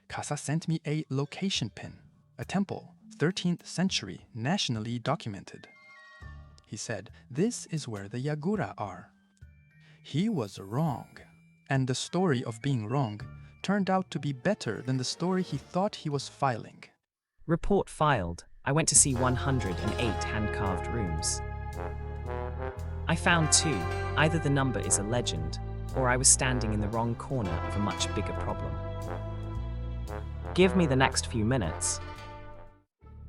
Kasa sent me a location pin, a temple, 13th century, nationally documented. He said, this is where the yagura are. He was wrong, and the story of being wrong turned out to be better than the story he thought he was filing. Report filed. I went to see 108 hand-carved rooms. I found 2. Either the number is a legend, or I was standing in the wrong corner of a much bigger problem. Give me the next few minutes.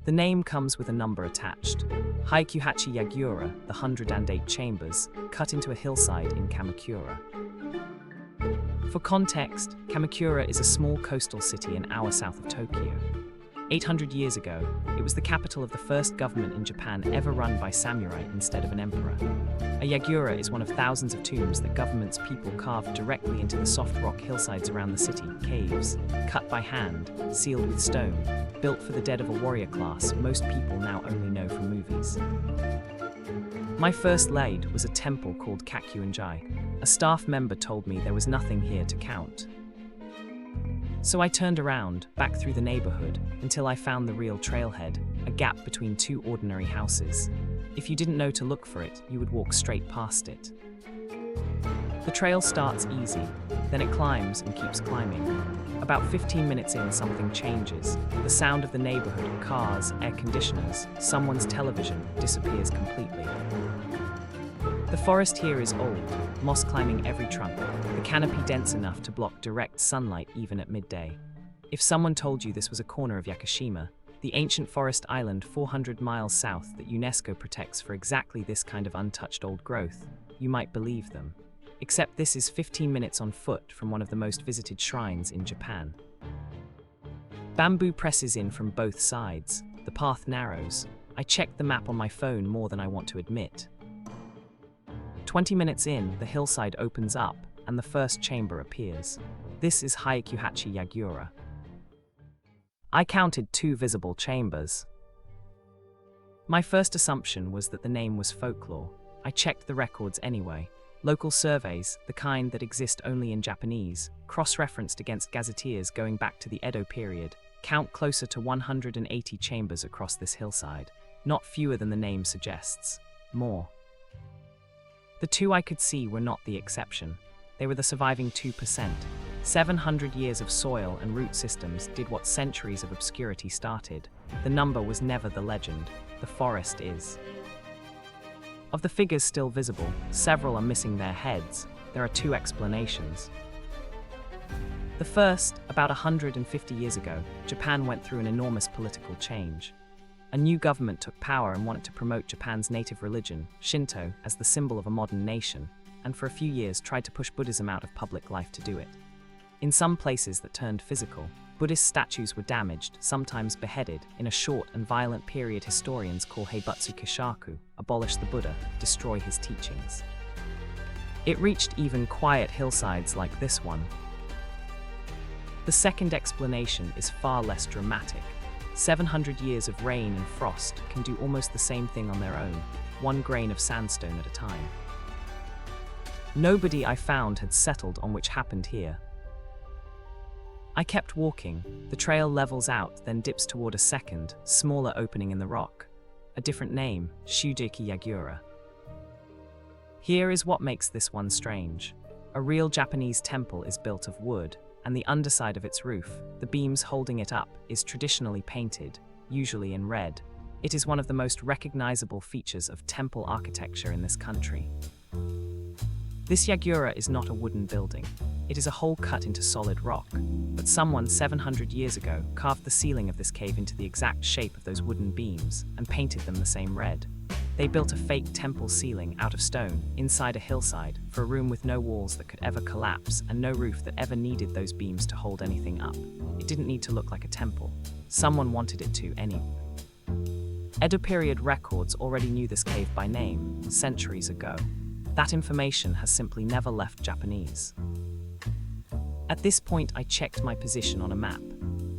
The name comes with a number attached. Haikyuhachi Yagura, the 108 chambers, cut into a hillside in Kamakura. For context, Kamakura is a small coastal city an hour south of Tokyo. 800 years ago, it was the capital of the first government in Japan ever run by samurai instead of an emperor. A yagura is one of thousands of tombs that government's people carved directly into the soft rock hillsides around the city, caves, cut by hand, sealed with stone, built for the dead of a warrior class most people now only know from movies. My first laid was a temple called Kakuon-ji. A staff member told me there was nothing here to count. So I turned around, back through the neighborhood, until I found the real trailhead, a gap between 2 ordinary houses. If you didn't know to look for it, you would walk straight past it. The trail starts easy, then it climbs and keeps climbing. About 15 minutes in, something changes. The sound of the neighborhood, cars, air conditioners, someone's television disappears completely. The forest here is old, moss climbing every trunk, the canopy dense enough to block direct sunlight even at midday. If someone told you this was a corner of Yakushima, the ancient forest island 400 miles south that UNESCO protects for exactly this kind of untouched old growth, you might believe them. Except this is 15 minutes on foot from one of the most visited shrines in Japan. Bamboo presses in from both sides. The path narrows. I checked the map on my phone more than I want to admit. 20 minutes in, the hillside opens up and the first chamber appears. This is Haikyuhachi Yagura. I counted 2 visible chambers. My first assumption was that the name was folklore. I checked the records anyway. Local surveys, the kind that exist only in Japanese, cross-referenced against gazetteers going back to the Edo period, count closer to 180 chambers across this hillside. Not fewer than the name suggests. More. The 2 I could see were not the exception. They were the surviving 2%. 700 years of soil and root systems did what centuries of obscurity started. The number was never the legend. The forest is. Of the figures still visible, several are missing their heads. There are 2 explanations. The first, about 150 years ago, Japan went through an enormous political change. A new government took power and wanted to promote Japan's native religion, Shinto, as the symbol of a modern nation, and for a few years tried to push Buddhism out of public life to do it. In some places that turned physical, Buddhist statues were damaged, sometimes beheaded. In a short and violent period historians call Heibutsu Kishaku, abolish the Buddha, destroy his teachings. It reached even quiet hillsides like this one. The second explanation is far less dramatic. 700 years of rain and frost can do almost the same thing on their own, 1 grain of sandstone at a time. Nobody I found had settled on which happened here. I kept walking. The trail levels out, then dips toward a second, smaller opening in the rock. A different name, Shujeki Yagura. Here is what makes this one strange. A real Japanese temple is built of wood, and the underside of its roof, the beams holding it up, is traditionally painted, usually in red. It is one of the most recognizable features of temple architecture in this country. This yagura is not a wooden building. It is a hole cut into solid rock, but someone 700 years ago carved the ceiling of this cave into the exact shape of those wooden beams and painted them the same red. They built a fake temple ceiling out of stone, inside a hillside, for a room with no walls that could ever collapse and no roof that ever needed those beams to hold anything up. It didn't need to look like a temple. Someone wanted it to anyway. Edo period records already knew this cave by name, centuries ago. That information has simply never left Japanese. At this point, I checked my position on a map.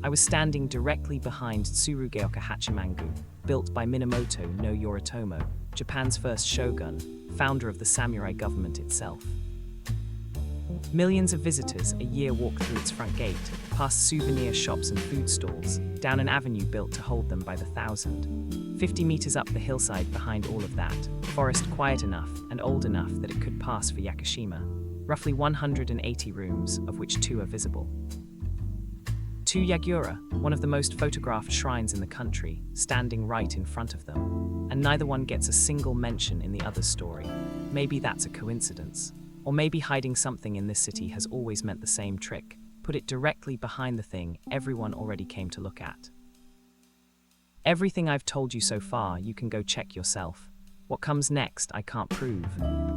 I was standing directly behind Tsurugaoka Hachimangu, built by Minamoto no Yoritomo, Japan's first shogun, founder of the samurai government itself. Millions of visitors a year walk through its front gate, past souvenir shops and food stalls, down an avenue built to hold them by the thousand. 50 meters up the hillside behind all of that, forest quiet enough and old enough that it could pass for Yakushima. Roughly 180 rooms, of which 2 are visible. 2 yagura, one of the most photographed shrines in the country, standing right in front of them. And neither one gets a single mention in the other's story. Maybe that's a coincidence. Or maybe hiding something in this city has always meant the same trick. Put it directly behind the thing everyone already came to look at. Everything I've told you so far, you can go check yourself. What comes next, I can't prove.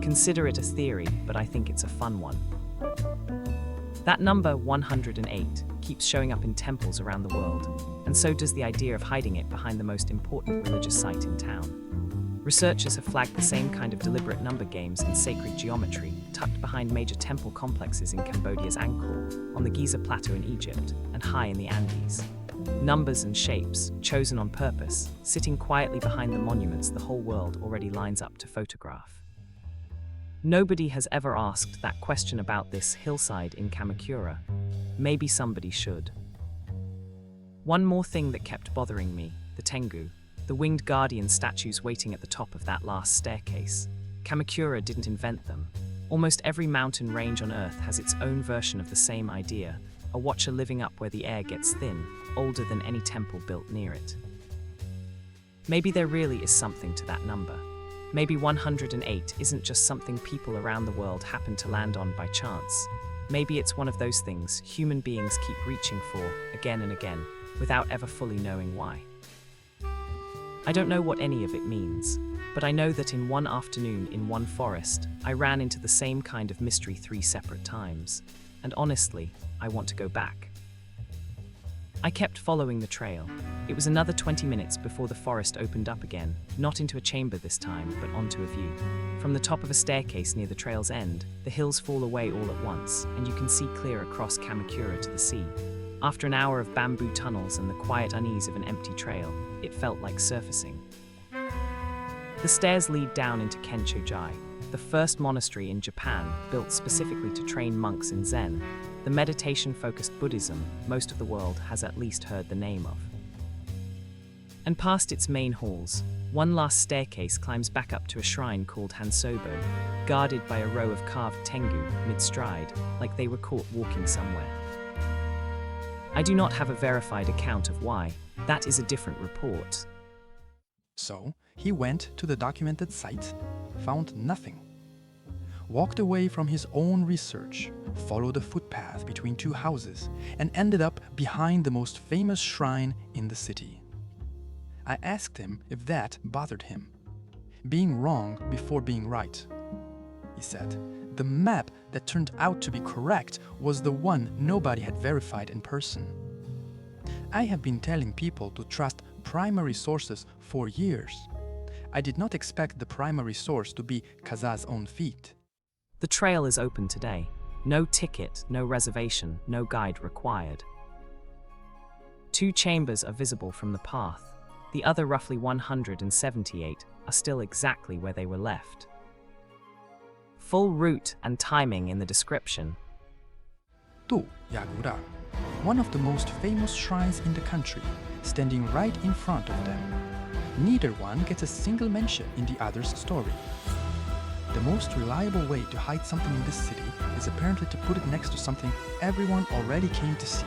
Consider it a theory, but I think it's a fun one. That number, 108, keeps showing up in temples around the world, and so does the idea of hiding it behind the most important religious site in town. Researchers have flagged the same kind of deliberate number games in sacred geometry, tucked behind major temple complexes in Cambodia's Angkor, on the Giza Plateau in Egypt, and high in the Andes. Numbers and shapes, chosen on purpose, sitting quietly behind the monuments the whole world already lines up to photograph. Nobody has ever asked that question about this hillside in Kamakura. Maybe somebody should. One more thing that kept bothering me, the tengu. The winged guardian statues waiting at the top of that last staircase. Kamakura didn't invent them. Almost every mountain range on Earth has its own version of the same idea, a watcher living up where the air gets thin, older than any temple built near it. Maybe there really is something to that number. Maybe 108 isn't just something people around the world happen to land on by chance. Maybe it's one of those things human beings keep reaching for, again and again, without ever fully knowing why. I don't know what any of it means, but I know that in one afternoon in one forest, I ran into the same kind of mystery 3 separate times, and honestly, I want to go back. I kept following the trail. It was another 20 minutes before the forest opened up again, not into a chamber this time, but onto a view. From the top of a staircase near the trail's end, the hills fall away all at once, and you can see clear across Kamakura to the sea. After an hour of bamboo tunnels and the quiet unease of an empty trail, it felt like surfacing. The stairs lead down into Kakuon-ji, the first monastery in Japan built specifically to train monks in Zen, the meditation-focused Buddhism most of the world has at least heard the name of. And past its main halls, one last staircase climbs back up to a shrine called Hansobo, guarded by a row of carved tengu mid-stride, like they were caught walking somewhere. I do not have a verified account of why. That is a different report. So, he went to the documented site, found nothing. Walked away from his own research, followed a footpath between 2 houses, and ended up behind the most famous shrine in the city. I asked him if that bothered him. Being wrong before being right. He said, the map that turned out to be correct was the one nobody had verified in person. I have been telling people to trust primary sources for years. I did not expect the primary source to be Kaza's own feet. The trail is open today. No ticket, no reservation, no guide required. 2 chambers are visible from the path. The other roughly 178 are still exactly where they were left. Full route and timing in the description. 2 Yagura, one of the most famous shrines in the country, standing right in front of them. Neither one gets a single mention in the other's story. The most reliable way to hide something in this city is apparently to put it next to something everyone already came to see.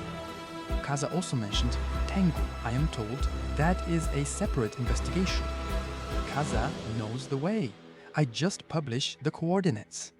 Kaza also mentioned tengu. I am told that is a separate investigation. Kaza knows the way. I just publish the coordinates.